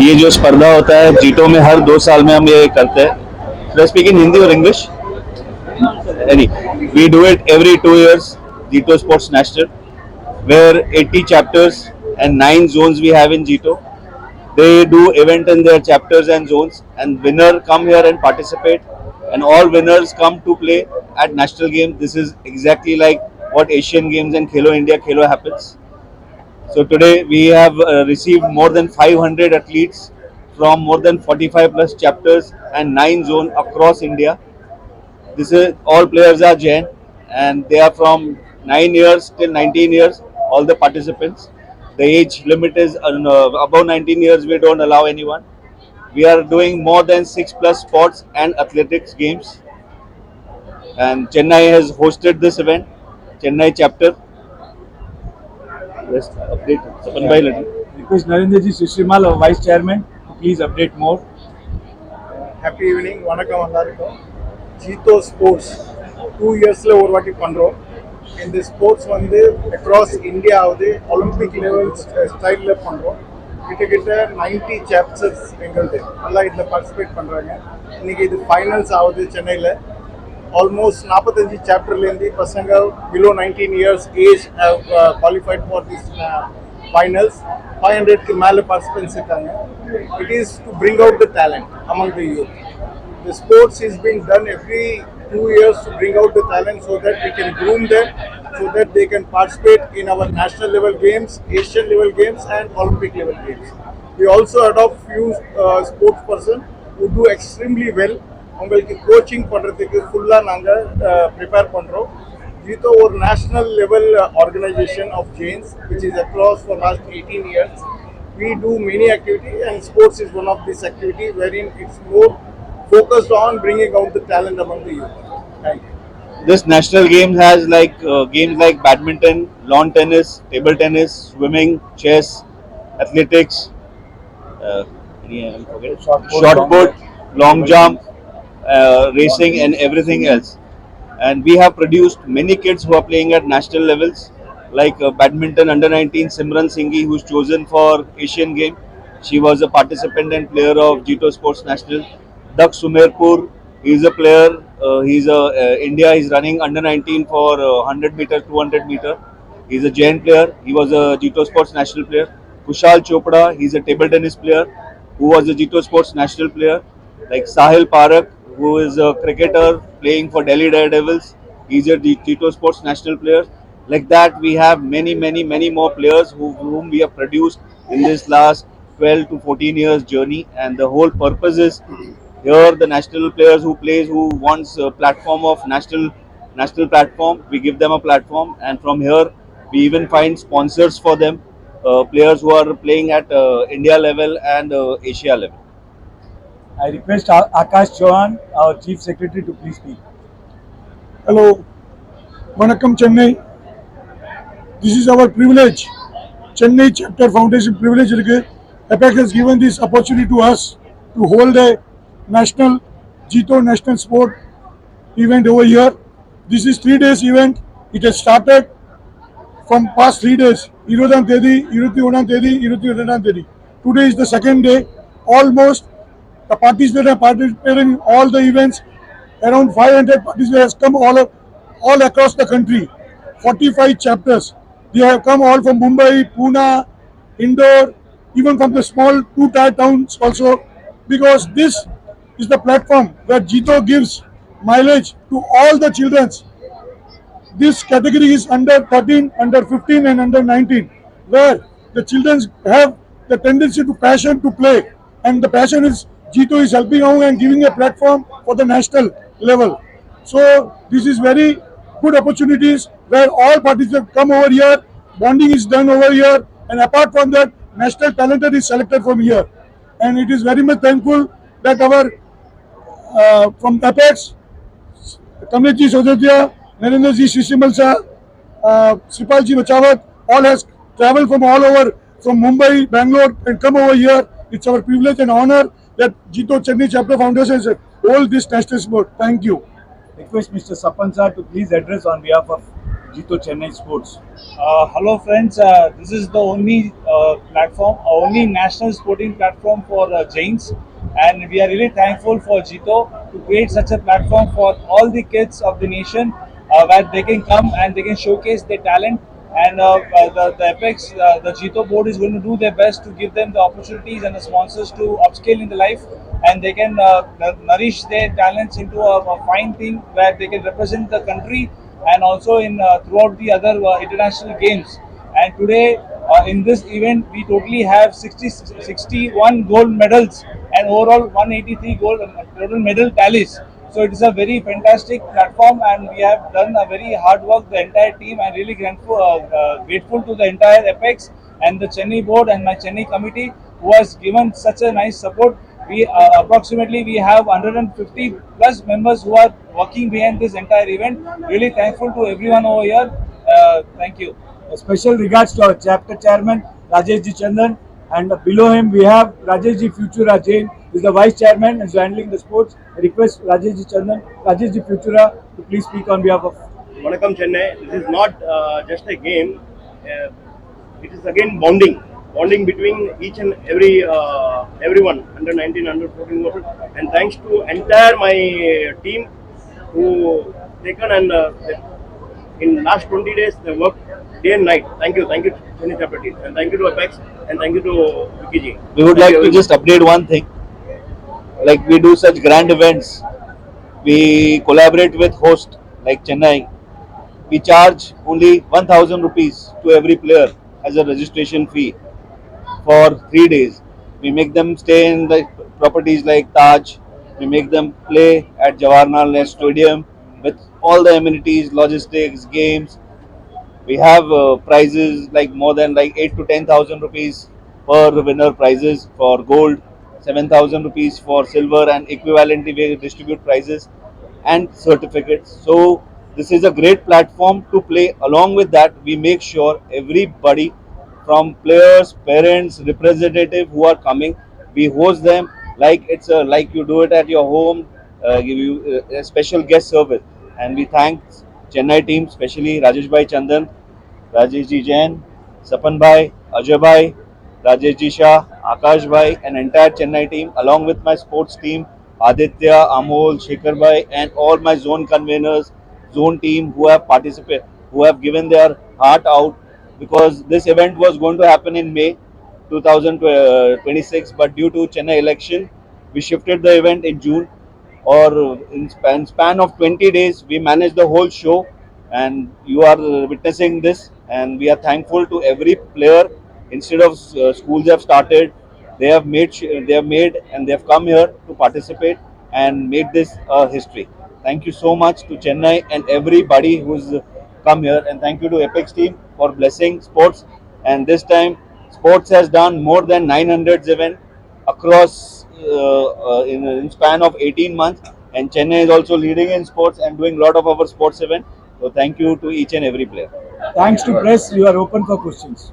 ये जो स्पर्धा होता है जीटो में हर 2 साल में हम ये करते हैं. Should I speak in Hindi or English? Any. We do it every 2 years. Jito Sports National, where 80 chapters and 9 zones we have in Jito. They do event in their chapters and zones, and winner come here and participate, and all winners come to play at national games. This is exactly like what Asian Games and Khelo India Khelo happens. So today we have received more than 500 athletes from more than 45 plus chapters and 9 zones across India. This is all players are Jain, and they are from 9 years till 19 years. All the participants. The age limit is above 19 years. We don't allow anyone. We are doing more than 6 plus sports and athletics games. And Chennai has hosted this event. Chennai chapter. Let's update. Sapan bhai, let me. Request Narendraji Sishimal, our Vice Chairman, to please update more. Happy evening, வணக்கம் எல்லாருக்கும். ஜீத்தோ sports 2 இயர்ஸில் ஒரு வாட்டி பண்ணுறோம். இந்த sports வந்து across India ஆகுது Olympic level ஸ்டைலில் பண்ணுறோம். கிட்டத்தட்ட 90 சாப்டர்ஸ் எங்களுது எல்லாம் இதில் பார்ட்டிசிபேட் பண்ணுறாங்க. இன்றைக்கி இது ஃபைனல்ஸ் ஆகுது சென்னையில். ஆல்மோஸ்ட் 45 சாப்டர்லேருந்து பசங்க below 19 years age qualified for this finals. 500 மேலே participants இருக்காங்க. It is to bring out the talent among the youth. The sports is being done every 2 years to bring out the talent so that we can groom them, so that they can participate in our national level games, Asian level games and Olympic level games. We also adopt few sports person who do extremely well. அவங்களுக்கு coaching பண்ணுறதுக்கு ஃபுல்லாக நாங்கள் prepare பண்ணுறோம். Jito or national level organization of Jains, which is across for last 18 years. We do many activity and sports is one of this activity wherein it's more focused on bringing out the talent among the youth. Thank you. This national game has like games like badminton, lawn tennis, table tennis, swimming, chess, athletics, shot put, long jump, racing, and everything else. And we have produced many kids who are playing at national levels, like badminton under 19 Simran Singhi, who's chosen for Asian game. She was a participant and player of Jito Sports National. Dak Sumerpur, he's a player. He's a India. He's running under 19 for 100 meter, 200 meter. He's a Jain player. He was a Jito Sports National player. Kushal Chopra, he's a table tennis player who was a Jito Sports National player. Like Sahil Parak, who is a cricketer playing for Delhi Daredevils. He's a Jito Sports national player. Like that, we have many more players whom we have produced in this last 12 to 14 years journey. And the whole purpose is here the national players who plays who wants a platform of national platform. We give them a platform, and from here we even find sponsors for them. Players who are playing at India level and Asia level. I request Akash Chauhan, our Chief Secretary, to please speak. Hello, Vanakkam Chennai. This is our privilege. Chennai Chapter Foundation privilege. APEC has given this opportunity to us to hold a national Jito national sport event over here. This is 3 days event. It has started from past 3 days. 20 Tedi, 21 Tedi, 22 Tedi. Today is the second day. Almost the participants are participating in all the events. Around 500 participants has come all across the country. 45 chapters. They have come all from Mumbai, Pune, Indore, even from the small 2-tier towns also. Because this is the platform where Jito gives mileage to all the children. This category is under 13, under 15 and under 19, where the children have the tendency to passion to play, and the passion is Jito is helping out and giving a platform for the national level. So this is very good opportunities where all participants come over here, bonding is done over here, and apart from that, national talent is selected from here. And it is very much thankful that our from Apex, Kamleji Sojatia, Narendraji Shishimalsa, Sipalji Bachawat, all has travelled from all over, from Mumbai, Bangalore, and come over here. It's our privilege and honor that Jito Chennai Chapter Foundation has hold this national sport. Thank you. Request Mr. Sapan sir to please address on behalf of Jito Chennai Sports. Hello friends, this is the only platform, only national sporting platform for Jains, and we are really thankful for Jito to create such a platform for all the kids of the nation, where they can come and they can showcase their talent. And the Apex, the Jito board is going to do their best to give them the opportunities and the sponsors to upscale in the life, and they can nourish their talents into a fine thing where they can represent the country and also in throughout the other international games. And today, in this event, we totally have 61 gold medals and overall 183 gold total medal tallies. So it is a very fantastic platform, and we have done a very hard work, the entire team, and really grateful to the entire Apex and the Chennai board and my Chennai committee who has given such a nice support. We approximately we have 150 plus members who are working behind this entire event. Really thankful to everyone over here. Thank you. A special regards to our chapter chairman Rajesh Ji Chandan, and below him we have Rajesh Ji Futura Jain, who is the vice chairman and is handling the sports. I request Rajesh Ji Chandan, Rajesh Ji Futura to please speak on behalf of. Vanakkam Chennai. This is not just a game. Uh, it is again bonding between each and everyone under 19, under 14 world. And thanks to entire my team who taken and in last 20 days they worked day and night. Thank you, Chennai chapter team, and thank you to Apex, and thank you to Vicky ji. We would like to just update one thing. Like we do such grand events, we collaborate with host like Chennai. We charge only 1,000 rupees to every player as a registration fee for 3 days. We make them stay in the properties like Taj. We make them play at Jawaharlal Nehru Stadium with all the amenities, logistics, games. We have prizes like more than like 8 to 10,000 rupees per winner prizes for gold, 7,000 rupees for silver, and equivalently we distribute prizes and certificates. So this is a great platform to play. Along with that, we make sure everybody from players, parents, representative who are coming, we host them like it's a, like you do it at your home, give you a special guest service. And we thank Chennai team, especially Rajesh Bhai Chandan, Rajesh Ji Jain, Sapan Bhai, Ajay Bhai, Rajesh Ji Shah, Akash Bhai, and entire Chennai team, along with my sports team, Aditya, Amol, Shekhar Bhai, and all my zone conveners, zone team who have participated, who have given their heart out, because this event was going to happen in May 2026, but due to Chennai election, we shifted the event in June, or in span of 20 days we managed the whole show, and you are witnessing this, and we are thankful to every player. Instead of schools have started, they have made and they have come here to participate and made this a history. Thank you so much to Chennai and everybody who's come here, and thank you to Apex team for blessing sports. And this time sports has done more than 900 events across in span of 18 months, and Chennai is also leading in sports and doing a lot of our sports event. So thank you to each and every player. Thanks to press, you are open for questions.